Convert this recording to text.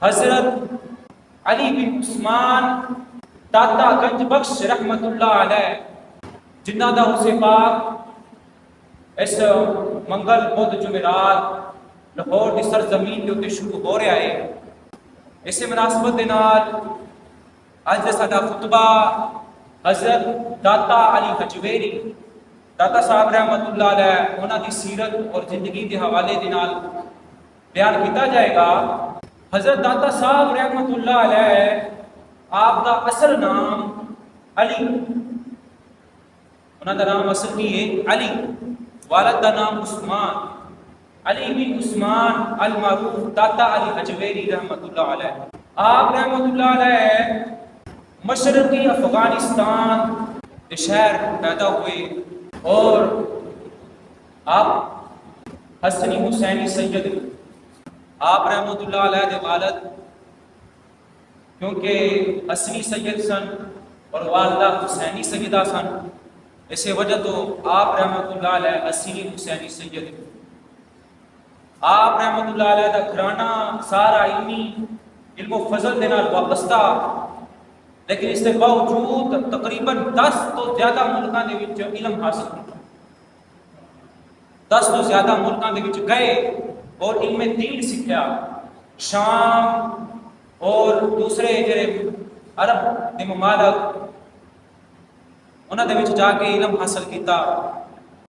حضرت علی بن عثمان داتا گنج بخش رحمت اللہ علیہ جنہ دا حسین پاک اس منگل بدھ جمعرات لاہور کی سرزمین کے اتنے شروع ہو رہا ہے۔ اس مناسبت دے نال اج ساڈا خطبہ حضرت داتا علی حجویری داتا صاحب رحمت اللہ علیہ انہاں دی سیرت اور زندگی کے حوالے دے نال بیان کیتا جائے گا۔ حضرت داتا صاحب رحمت اللہ علیہ آپ دا اصل نام علی، انہاں دا نام اصل کی ہے علی، والد دا نام عثمان، علی بن عثمان المعروف داتا علی حجویری رحمت اللہ علیہ۔ آپ رحمت اللہ علیہ مشرقی افغانستان کے شہر پیدا ہوئے اور آپ حسنی حسینی سید آپ رحمت اللہ علیہ دے والد کیونکہ حسنی سید سن اور والدہ حسینی سیدہ سن، اسی وجہ تو آپ رحمت اللہ علیہ حسنی حسینی سید۔ آپ رحمت اللہ علیہ دا گھرانہ سارا علم و فضل دے نال وابستہ، لیکن اس کے باوجود تقریباً 10 تو زیادہ ملکوں دے وچ علم حاصل کیا، 10 تو زیادہ ملکوں دے وچ گئے اور علم دین سیکھا، شام اور دوسرے جڑے عرب دے ممالک انہاں دے وچ جا کے علم حاصل کیتا۔